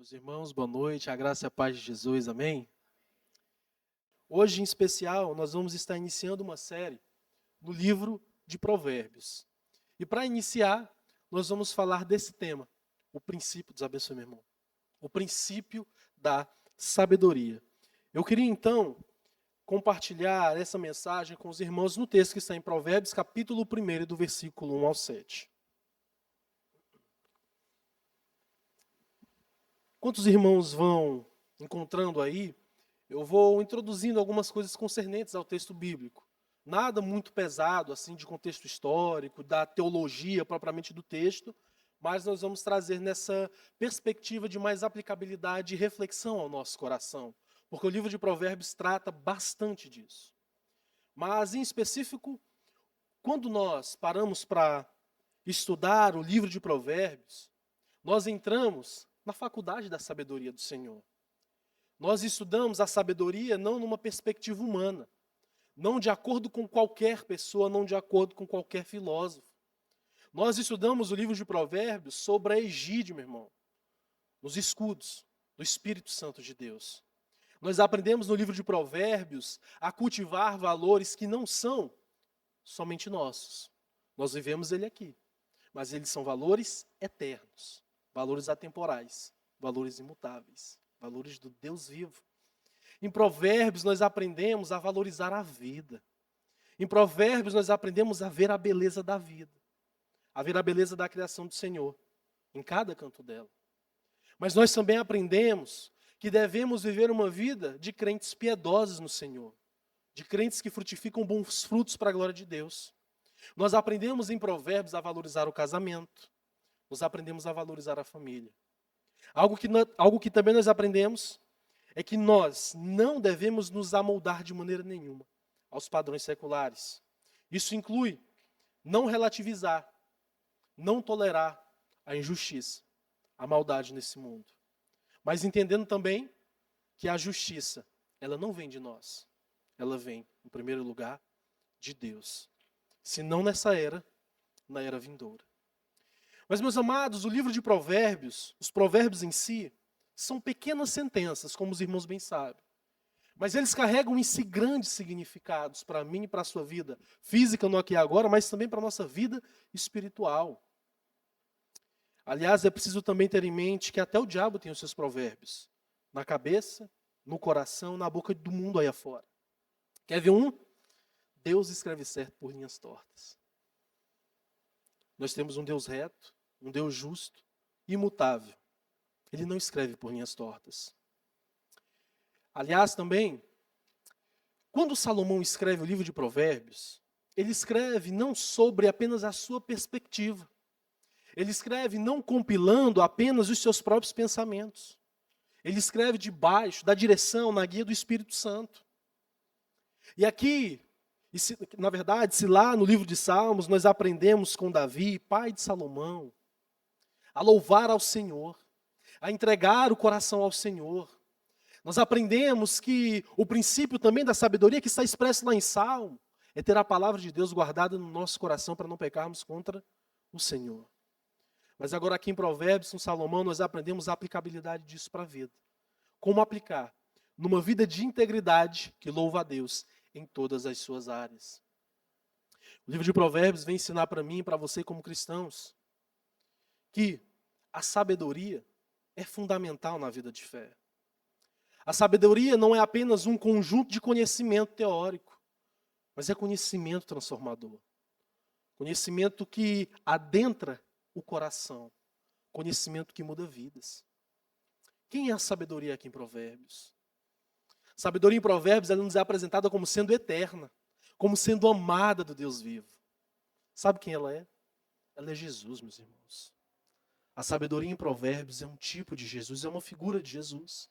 Meus irmãos, boa noite, a graça e a paz de Jesus, amém? Hoje, em especial, nós vamos estar iniciando uma série no livro de Provérbios. E para iniciar, nós vamos falar desse tema, o princípio, Deus abençoe, meu irmão, o princípio da sabedoria. Eu queria, então, compartilhar essa mensagem com os irmãos no texto que está em Provérbios, capítulo 1, do versículo 1 ao 7. Enquanto os irmãos vão encontrando aí, eu vou introduzindo algumas coisas concernentes ao texto bíblico. Nada muito pesado, assim, de contexto histórico, da teologia propriamente do texto, mas nós vamos trazer nessa perspectiva de mais aplicabilidade e reflexão ao nosso coração, porque o livro de Provérbios trata bastante disso. Mas, em específico, quando nós paramos para estudar o livro de Provérbios, nós entramos na faculdade da sabedoria do Senhor. Nós estudamos a sabedoria não numa perspectiva humana, não de acordo com qualquer pessoa, não de acordo com qualquer filósofo. Nós estudamos o livro de Provérbios sobre a egíde, meu irmão, nos escudos do Espírito Santo de Deus. Nós aprendemos no livro de Provérbios a cultivar valores que não são somente nossos. Nós vivemos ele aqui, mas eles são valores eternos, valores atemporais, valores imutáveis, valores do Deus vivo. Em Provérbios nós aprendemos a valorizar a vida. Em Provérbios nós aprendemos a ver a beleza da vida, a ver a beleza da criação do Senhor, em cada canto dela. Mas nós também aprendemos que devemos viver uma vida de crentes piedosos no Senhor, de crentes que frutificam bons frutos para a glória de Deus. Nós aprendemos em Provérbios a valorizar o casamento, nós aprendemos a valorizar a família. Algo que também nós aprendemos é que nós não devemos nos amoldar de maneira nenhuma aos padrões seculares. Isso inclui não relativizar, não tolerar a injustiça, a maldade nesse mundo. Mas entendendo também que a justiça, ela não vem de nós. Ela vem, em primeiro lugar, de Deus. Se não nessa era, na era vindoura. Mas, meus amados, o livro de Provérbios, os provérbios em si, são pequenas sentenças, como os irmãos bem sabem. Mas eles carregam em si grandes significados para mim e para a sua vida física no aqui e agora, mas também para a nossa vida espiritual. Aliás, é preciso também ter em mente que até o diabo tem os seus provérbios. Na cabeça, no coração, na boca do mundo aí afora. Quer ver um? Deus escreve certo por linhas tortas. Nós temos um Deus reto, um Deus justo, imutável. Ele não escreve por linhas tortas. Aliás, também, quando Salomão escreve o livro de Provérbios, ele escreve não sobre apenas a sua perspectiva. Ele escreve não compilando apenas os seus próprios pensamentos. Ele escreve debaixo da direção, na guia do Espírito Santo. E aqui, na verdade, se lá no livro de Salmos nós aprendemos com Davi, pai de Salomão, a louvar ao Senhor, a entregar o coração ao Senhor. Nós aprendemos que o princípio também da sabedoria que está expresso lá em Salmo é ter a palavra de Deus guardada no nosso coração para não pecarmos contra o Senhor. Mas agora aqui em Provérbios, com Salomão, nós aprendemos a aplicabilidade disso para a vida. Como aplicar numa vida de integridade que louva a Deus em todas as suas áreas. O livro de Provérbios vem ensinar para mim e para você como cristãos que a sabedoria é fundamental na vida de fé. A sabedoria não é apenas um conjunto de conhecimento teórico, mas é conhecimento transformador. Conhecimento que adentra o coração. Conhecimento que muda vidas. Quem é a sabedoria aqui em Provérbios? Sabedoria em Provérbios ela nos é apresentada como sendo eterna, como sendo amada do Deus vivo. Sabe quem ela é? Ela é Jesus, meus irmãos. A sabedoria em Provérbios é um tipo de Jesus, é uma figura de Jesus.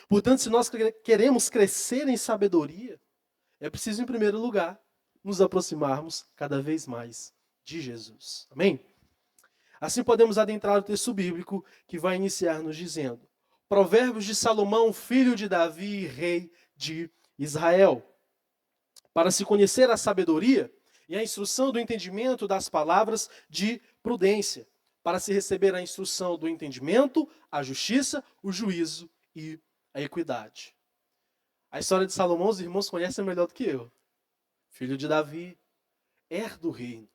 Portanto, se nós queremos crescer em sabedoria, é preciso, em primeiro lugar, nos aproximarmos cada vez mais de Jesus. Amém? Assim podemos adentrar o texto bíblico que vai iniciar nos dizendo: Provérbios de Salomão, filho de Davi, rei de Israel. Para se conhecer a sabedoria e a instrução do entendimento das palavras de prudência, para se receber a instrução do entendimento, a justiça, o juízo e a equidade. A história de Salomão, os irmãos conhecem melhor do que eu. Filho de Davi, herdeiro do reino.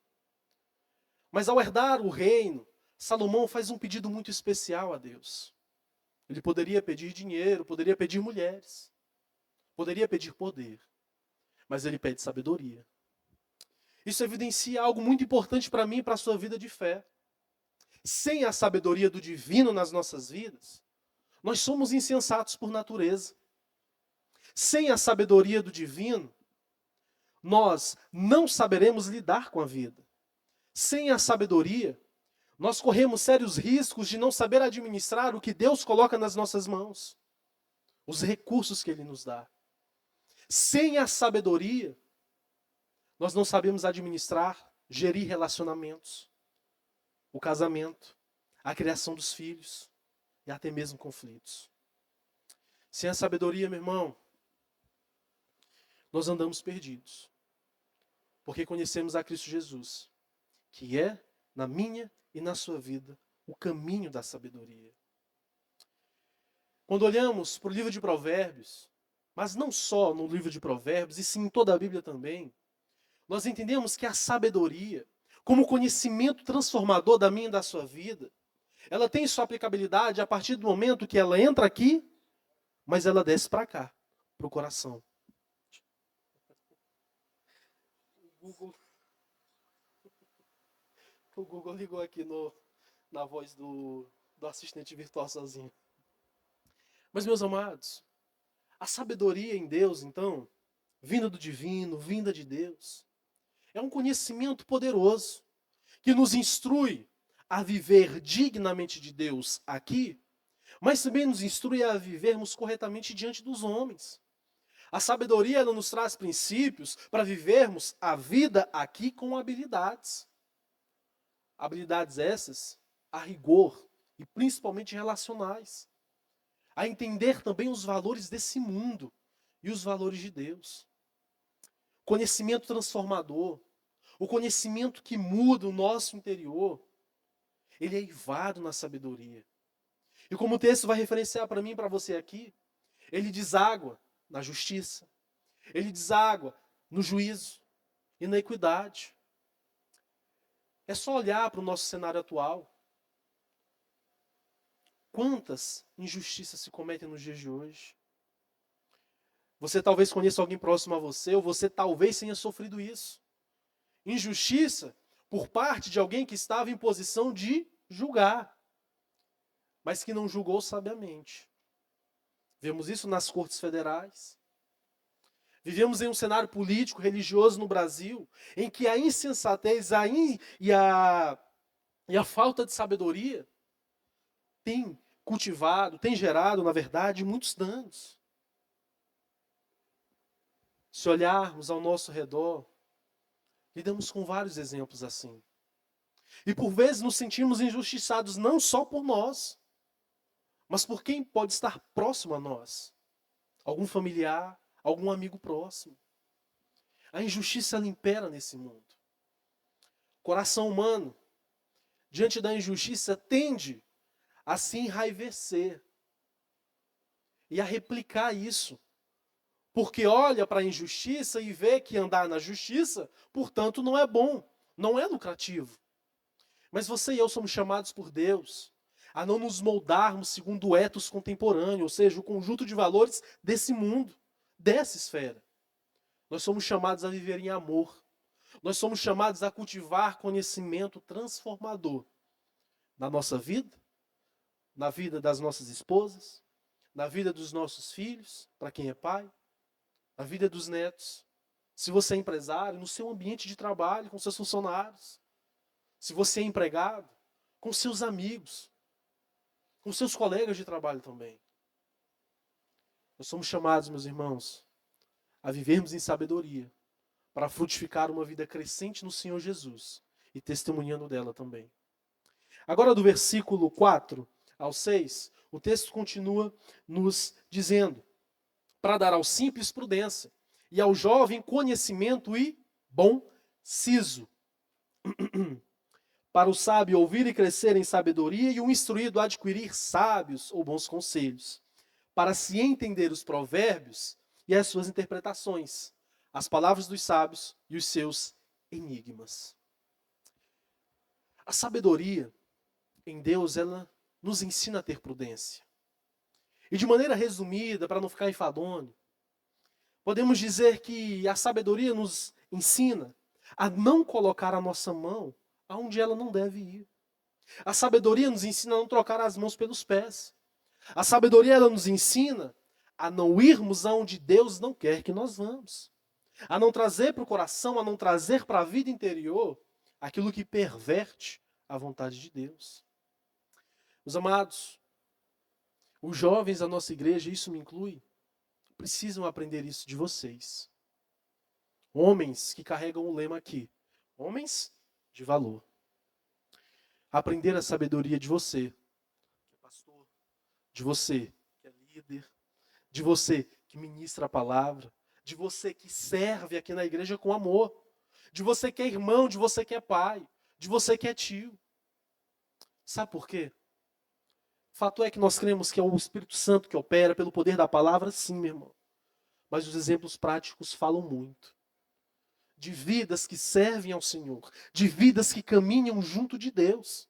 Mas ao herdar o reino, Salomão faz um pedido muito especial a Deus. Ele poderia pedir dinheiro, poderia pedir mulheres, poderia pedir poder, mas ele pede sabedoria. Isso evidencia algo muito importante para mim e para a sua vida de fé. Sem a sabedoria do divino nas nossas vidas, nós somos insensatos por natureza. Sem a sabedoria do divino, nós não saberemos lidar com a vida. Sem a sabedoria, nós corremos sérios riscos de não saber administrar o que Deus coloca nas nossas mãos, os recursos que Ele nos dá. Sem a sabedoria, nós não sabemos administrar, gerir relacionamentos, o casamento, a criação dos filhos e até mesmo conflitos. Sem a sabedoria, meu irmão, nós andamos perdidos, porque conhecemos a Cristo Jesus, que é, na minha e na sua vida, o caminho da sabedoria. Quando olhamos para o livro de Provérbios, mas não só no livro de Provérbios, e sim em toda a Bíblia também, nós entendemos que a sabedoria, como conhecimento transformador da minha e da sua vida, ela tem sua aplicabilidade a partir do momento que ela entra aqui, mas ela desce para cá, para o coração. O Google ligou aqui na voz do assistente virtual sozinho. Mas, meus amados, a sabedoria em Deus, então, vinda do divino, vinda de Deus, é um conhecimento poderoso que nos instrui a viver dignamente de Deus aqui, mas também nos instrui a vivermos corretamente diante dos homens. A sabedoria, ela nos traz princípios para vivermos a vida aqui com habilidades. Habilidades essas, a rigor, e principalmente relacionais. A entender também os valores desse mundo e os valores de Deus. Conhecimento transformador, o conhecimento que muda o nosso interior, ele é eivado na sabedoria. E como o texto vai referenciar para mim e para você aqui, ele deságua na justiça, ele deságua no juízo e na equidade. É só olhar para o nosso cenário atual. Quantas injustiças se cometem nos dias de hoje? Você talvez conheça alguém próximo a você, ou você talvez tenha sofrido isso. Injustiça por parte de alguém que estava em posição de julgar, mas que não julgou sabiamente. Vemos isso nas cortes federais. Vivemos em um cenário político, religioso no Brasil, em que a insensatez e a falta de sabedoria tem cultivado, tem gerado, na verdade, muitos danos. Se olharmos ao nosso redor, lidamos com vários exemplos assim. E por vezes nos sentimos injustiçados não só por nós, mas por quem pode estar próximo a nós. Algum familiar, algum amigo próximo. A injustiça, ela impera nesse mundo. O coração humano, diante da injustiça, tende a se enraivecer e a replicar isso. Porque olha para a injustiça e vê que andar na justiça, portanto, não é bom, não é lucrativo. Mas você e eu somos chamados por Deus a não nos moldarmos segundo o ethos contemporâneo, ou seja, o conjunto de valores desse mundo, dessa esfera. Nós somos chamados a viver em amor. Nós somos chamados a cultivar conhecimento transformador na nossa vida, na vida das nossas esposas, na vida dos nossos filhos, para quem é pai, na vida dos netos. Se você é empresário, no seu ambiente de trabalho, com seus funcionários. Se você é empregado, com seus amigos, com seus colegas de trabalho também. Nós somos chamados, meus irmãos, a vivermos em sabedoria, para frutificar uma vida crescente no Senhor Jesus e testemunhando dela também. Agora, do versículo 4 ao 6, o texto continua nos dizendo: para dar ao simples prudência, e ao jovem conhecimento e bom siso. Para o sábio ouvir e crescer em sabedoria, e o instruído adquirir sábios ou bons conselhos, para se entender os provérbios e as suas interpretações, as palavras dos sábios e os seus enigmas. A sabedoria em Deus, ela nos ensina a ter prudência. E de maneira resumida, para não ficar enfadonho, podemos dizer que a sabedoria nos ensina a não colocar a nossa mão aonde ela não deve ir. A sabedoria nos ensina a não trocar as mãos pelos pés. A sabedoria ela nos ensina a não irmos aonde Deus não quer que nós vamos. A não trazer para o coração, a não trazer para a vida interior aquilo que perverte a vontade de Deus. Meus amados, os jovens da nossa igreja, isso me inclui, precisam aprender isso de vocês. Homens que carregam o lema aqui. Homens de valor. Aprender a sabedoria de você, que é pastor, de você, que é líder, de você que ministra a palavra, de você que serve aqui na igreja com amor, de você que é irmão, de você que é pai, de você que é tio. Sabe por quê? Fato é que nós cremos que é o Espírito Santo que opera pelo poder da palavra, sim, meu irmão. Mas os exemplos práticos falam muito. De vidas que servem ao Senhor, de vidas que caminham junto de Deus.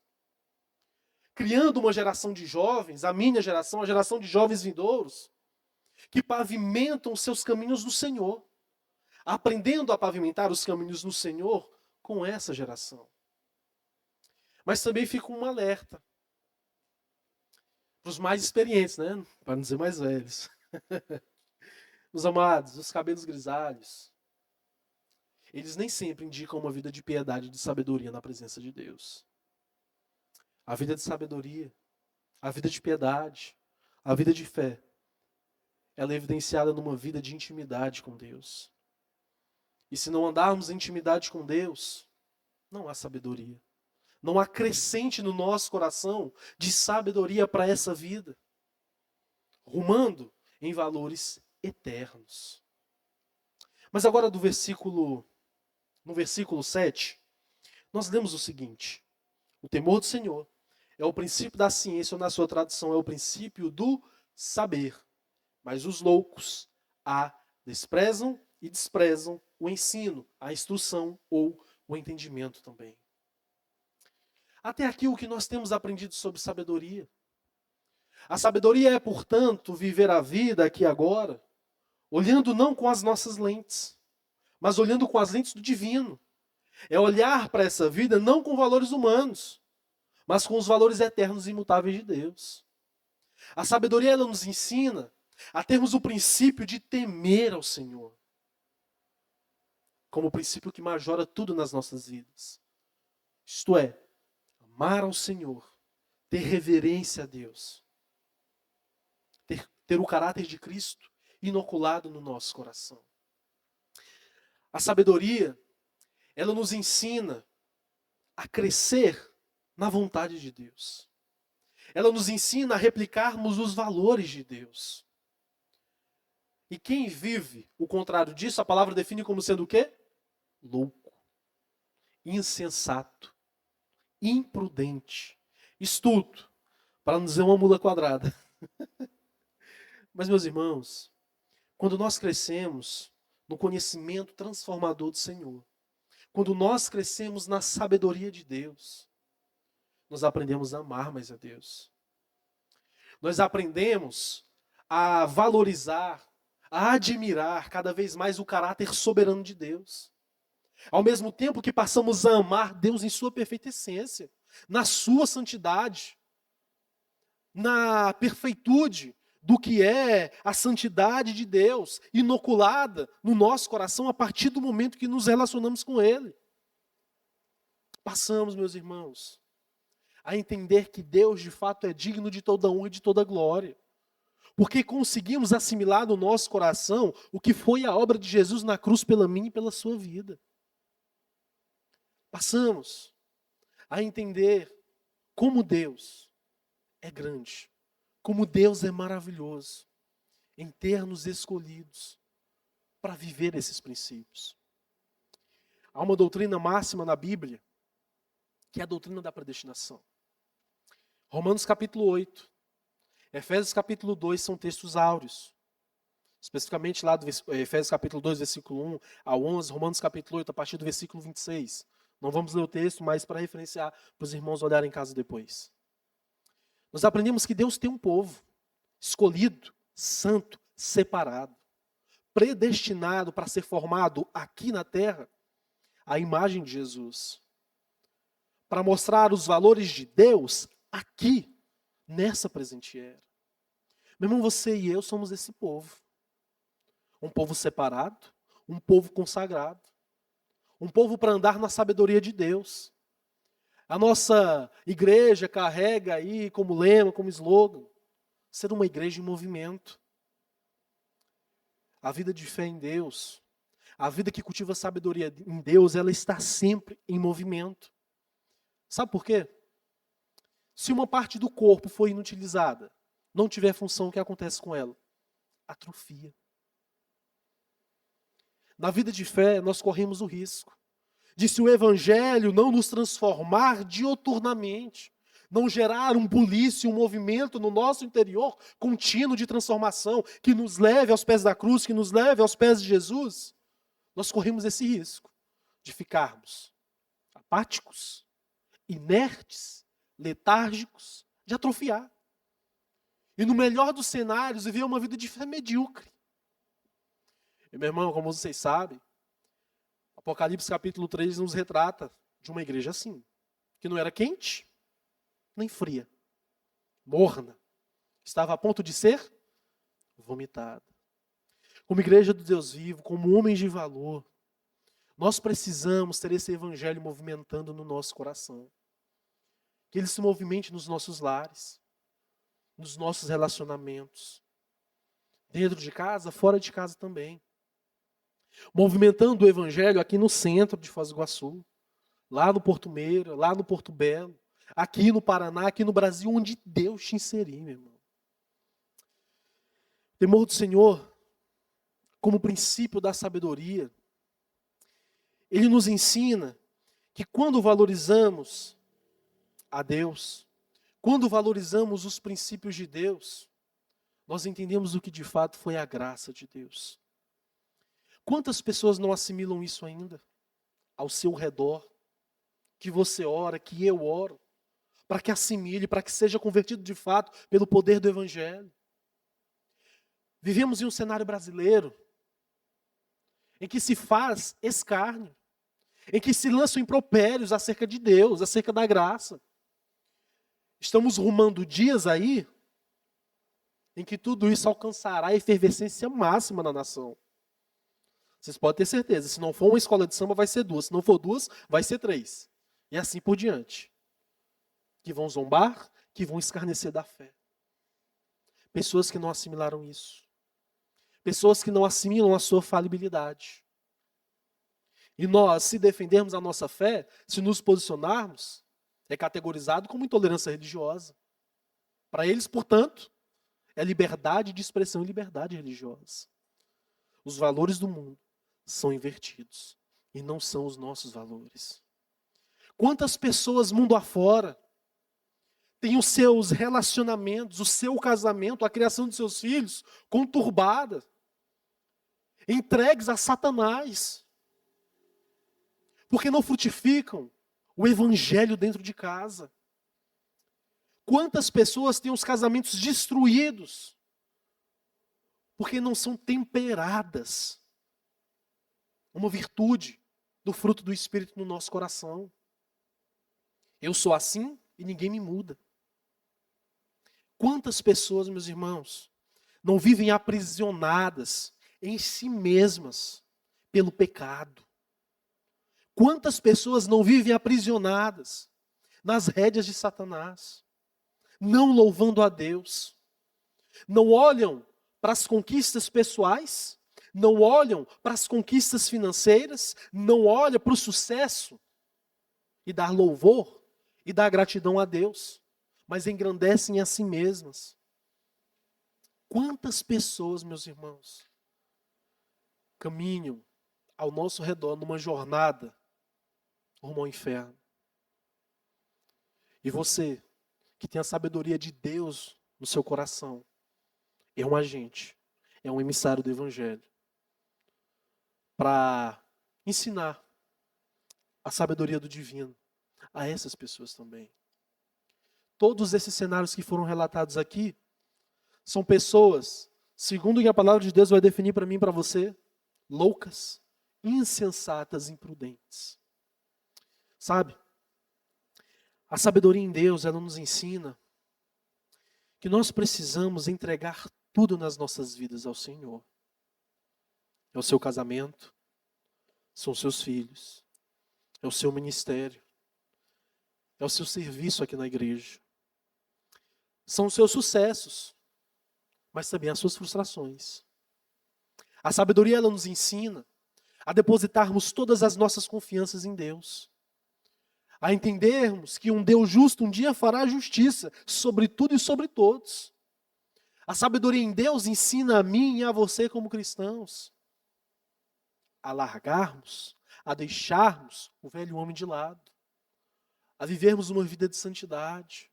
Criando uma geração de jovens, a minha geração, a geração de jovens vindouros, que pavimentam os seus caminhos no Senhor. Aprendendo a pavimentar os caminhos no Senhor com essa geração. Mas também fica um alerta. Para os mais experientes, né? Para não dizer mais velhos. Meus amados, os cabelos grisalhos, eles nem sempre indicam uma vida de piedade e de sabedoria na presença de Deus. A vida de sabedoria, a vida de piedade, a vida de fé, ela é evidenciada numa vida de intimidade com Deus. E se não andarmos em intimidade com Deus, não há sabedoria. Não há crescente no nosso coração de sabedoria para essa vida. Rumando em valores eternos. Mas agora no versículo 7, nós lemos o seguinte: o temor do Senhor é o princípio da ciência, ou na sua tradução é o princípio do saber. Mas os loucos a desprezam e desprezam o ensino, a instrução ou o entendimento também. Até aqui o que nós temos aprendido sobre sabedoria. A sabedoria é, portanto, viver a vida aqui e agora, olhando não com as nossas lentes, mas olhando com as lentes do divino. É olhar para essa vida não com valores humanos, mas com os valores eternos e imutáveis de Deus. A sabedoria ela nos ensina a termos o princípio de temer ao Senhor, como o princípio que majora tudo nas nossas vidas. Isto é, amar ao Senhor, ter reverência a Deus, ter o caráter de Cristo inoculado no nosso coração. A sabedoria, ela nos ensina a crescer na vontade de Deus. Ela nos ensina a replicarmos os valores de Deus. E quem vive o contrário disso, a palavra define como sendo o quê? Louco, insensato, imprudente, estulto, para não dizer uma mula quadrada. Mas, meus irmãos, quando nós crescemos no conhecimento transformador do Senhor, quando nós crescemos na sabedoria de Deus, nós aprendemos a amar mais a Deus. Nós aprendemos a valorizar, a admirar cada vez mais o caráter soberano de Deus. Ao mesmo tempo que passamos a amar Deus em sua perfeita essência, na sua santidade, na perfeitude do que é a santidade de Deus, inoculada no nosso coração a partir do momento que nos relacionamos com Ele. Passamos, meus irmãos, a entender que Deus de fato é digno de toda honra e de toda glória. Porque conseguimos assimilar no nosso coração o que foi a obra de Jesus na cruz pela minha e pela sua vida. Passamos a entender como Deus é grande, como Deus é maravilhoso em ter-nos escolhidos para viver esses princípios. Há uma doutrina máxima na Bíblia que é a doutrina da predestinação. Romanos capítulo 8, Efésios capítulo 2 são textos áureos. Especificamente lá do Efésios capítulo 2, versículo 1 ao 11, Romanos capítulo 8, a partir do versículo 26. Não vamos ler o texto, mas para referenciar, para os irmãos olharem em casa depois. Nós aprendemos que Deus tem um povo escolhido, santo, separado, predestinado para ser formado aqui na terra, à imagem de Jesus. Para mostrar os valores de Deus aqui, nessa presente era. Meu irmão, você e eu somos esse povo. Um povo separado, um povo consagrado. Um povo para andar na sabedoria de Deus. A nossa igreja carrega aí como lema, como slogan, ser uma igreja em movimento. A vida de fé em Deus, a vida que cultiva sabedoria em Deus, ela está sempre em movimento. Sabe por quê? Se uma parte do corpo for inutilizada, não tiver função, o que acontece com ela? Atrofia. Na vida de fé, nós corremos o risco de, se o evangelho não nos transformar dioturnamente, não gerar um bulício, um movimento no nosso interior contínuo de transformação, que nos leve aos pés da cruz, que nos leve aos pés de Jesus, nós corremos esse risco de ficarmos apáticos, inertes, letárgicos, de atrofiar. E no melhor dos cenários, viver uma vida de fé medíocre. E, meu irmão, como vocês sabem, Apocalipse capítulo 3 nos retrata de uma igreja assim, que não era quente, nem fria, morna, estava a ponto de ser vomitada. Como igreja do Deus vivo, como homens de valor, nós precisamos ter esse evangelho movimentando no nosso coração. Que ele se movimente nos nossos lares, nos nossos relacionamentos, dentro de casa, fora de casa também. Movimentando o evangelho aqui no centro de Foz do Iguaçu, lá no Porto Meira, lá no Porto Belo, aqui no Paraná, aqui no Brasil, onde Deus te inserir, meu irmão. O temor do Senhor, como princípio da sabedoria, ele nos ensina que quando valorizamos a Deus, quando valorizamos os princípios de Deus, nós entendemos o que de fato foi a graça de Deus. Quantas pessoas não assimilam isso ainda? Ao seu redor, que você ora, que eu oro, para que assimile, para que seja convertido de fato pelo poder do Evangelho. Vivemos em um cenário brasileiro em que se faz escárnio, em que se lançam impropérios acerca de Deus, acerca da graça. Estamos rumando dias aí em que tudo isso alcançará a efervescência máxima na nação. Vocês podem ter certeza, se não for uma escola de samba, vai ser duas. Se não for duas, vai ser três. E assim por diante. Que vão zombar, que vão escarnecer da fé. Pessoas que não assimilaram isso. Pessoas que não assimilam a sua falibilidade. E nós, se defendermos a nossa fé, se nos posicionarmos, é categorizado como intolerância religiosa. Para eles, portanto, é liberdade de expressão e liberdade religiosa. Os valores do mundo são invertidos e não são os nossos valores. Quantas pessoas mundo afora têm os seus relacionamentos, o seu casamento, a criação de seus filhos conturbada, entregues a Satanás, porque não frutificam o evangelho dentro de casa. Quantas pessoas têm os casamentos destruídos porque não são temperadas uma virtude do fruto do Espírito no nosso coração. Eu sou assim e ninguém me muda. Quantas pessoas, meus irmãos, não vivem aprisionadas em si mesmas pelo pecado? Quantas pessoas não vivem aprisionadas nas rédeas de Satanás, não louvando a Deus, não olham para as conquistas pessoais, não olham para as conquistas financeiras, não olham para o sucesso e dar louvor e dar gratidão a Deus, mas engrandecem a si mesmas. Quantas pessoas, meus irmãos, caminham ao nosso redor numa jornada rumo ao inferno? E você, que tem a sabedoria de Deus no seu coração, é um agente, é um emissário do Evangelho, para ensinar a sabedoria do divino a essas pessoas também. Todos esses cenários que foram relatados aqui são pessoas, segundo o que a palavra de Deus vai definir para mim e para você, loucas, insensatas, imprudentes. Sabe? A sabedoria em Deus, ela nos ensina que nós precisamos entregar tudo nas nossas vidas ao Senhor. É o seu casamento, são seus filhos, é o seu ministério, é o seu serviço aqui na igreja. São os seus sucessos, mas também as suas frustrações. A sabedoria, ela nos ensina a depositarmos todas as nossas confianças em Deus. A entendermos que um Deus justo um dia fará justiça sobre tudo e sobre todos. A sabedoria em Deus ensina a mim e a você como cristãos a largarmos, a deixarmos o velho homem de lado, a vivermos uma vida de santidade,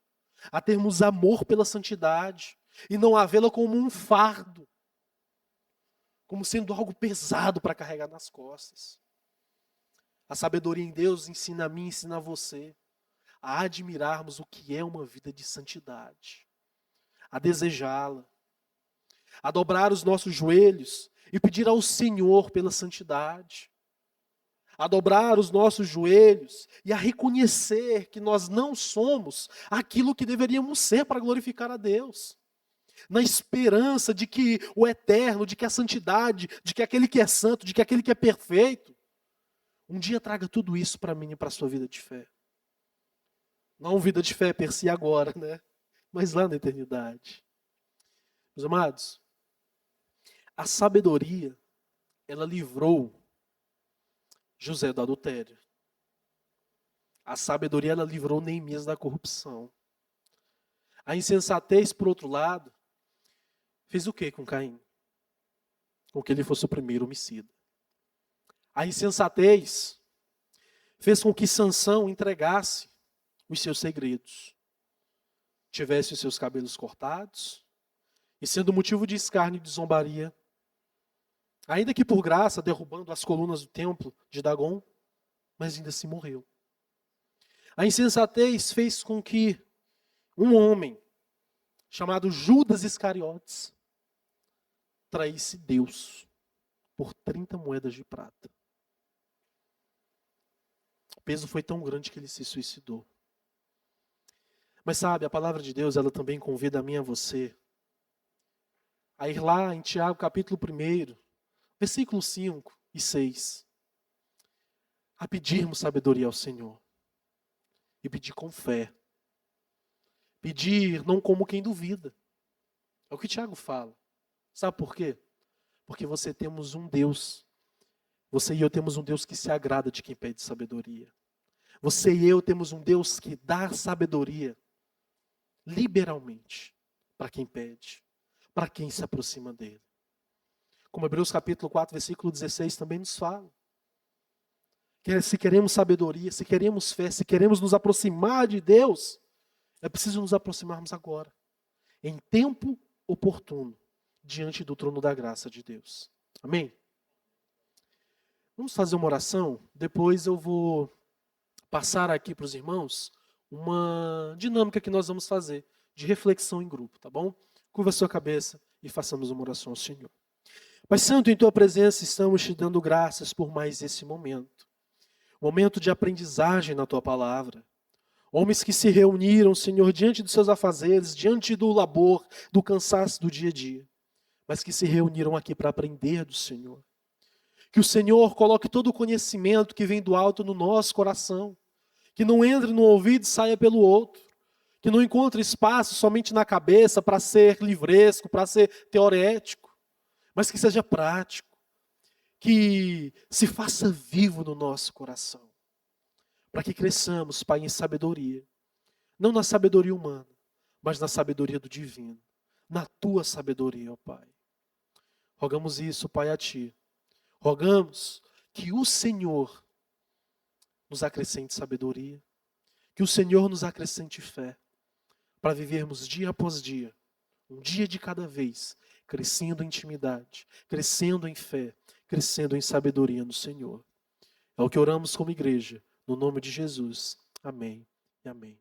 a termos amor pela santidade e não a vê-la como um fardo, como sendo algo pesado para carregar nas costas. A sabedoria em Deus ensina a mim, ensina a você a admirarmos o que é uma vida de santidade, a desejá-la, a dobrar os nossos joelhos e pedir ao Senhor pela santidade, a dobrar os nossos joelhos e a reconhecer que nós não somos aquilo que deveríamos ser para glorificar a Deus, na esperança de que o eterno, de que a santidade, de que aquele que é santo, de que aquele que é perfeito, um dia traga tudo isso para mim e para a sua vida de fé. Não vida de fé per si agora, né? Mas lá na eternidade. Meus amados, a sabedoria, ela livrou José do adultério. A sabedoria, ela livrou Neemias da corrupção. A insensatez, por outro lado, fez o que com Caim? Com que ele fosse o primeiro homicida. A insensatez fez com que Sansão entregasse os seus segredos, tivesse os seus cabelos cortados, e sendo motivo de escárnio e de zombaria, ainda que por graça, derrubando as colunas do templo de Dagon, mas ainda assim morreu. A insensatez fez com que um homem chamado Judas Iscariotes traísse Deus por 30 moedas de prata. O peso foi tão grande que ele se suicidou. Mas sabe, a palavra de Deus, ela também convida a mim e a você a ir lá em Tiago capítulo 1, versículos 5 e 6, a pedirmos sabedoria ao Senhor. E pedir com fé. Pedir não como quem duvida. É o que Tiago fala. Sabe por quê? Porque você e eu temos um Deus que se agrada de quem pede sabedoria. Você e eu temos um Deus que dá sabedoria liberalmente para quem pede, para quem se aproxima dele. Como Hebreus capítulo 4, versículo 16 também nos fala. Que se queremos sabedoria, se queremos fé, se queremos nos aproximar de Deus, é preciso nos aproximarmos agora, em tempo oportuno, diante do trono da graça de Deus. Amém? Vamos fazer uma oração, depois eu vou passar aqui para os irmãos uma dinâmica que nós vamos fazer, de reflexão em grupo, tá bom? Curva a sua cabeça e façamos uma oração ao Senhor. Pai Santo, em Tua presença estamos te dando graças por mais esse momento. Momento de aprendizagem na Tua palavra. Homens que se reuniram, Senhor, diante dos seus afazeres, diante do labor, do cansaço do dia a dia, mas que se reuniram aqui para aprender do Senhor. Que o Senhor coloque todo o conhecimento que vem do alto no nosso coração, que não entre no ouvido e saia pelo outro, que não encontre espaço somente na cabeça para ser livresco, para ser teorético, mas que seja prático, que se faça vivo no nosso coração, para que cresçamos, Pai, em sabedoria, não na sabedoria humana, mas na sabedoria do divino, na Tua sabedoria, ó Pai. Rogamos isso, Pai, a Ti. Rogamos que o Senhor nos acrescente sabedoria, Que o Senhor nos acrescente fé para vivermos dia após dia, um dia de cada vez, crescendo em intimidade, crescendo em fé, crescendo em sabedoria no Senhor. É o que oramos como igreja, no nome de Jesus. Amém e amém.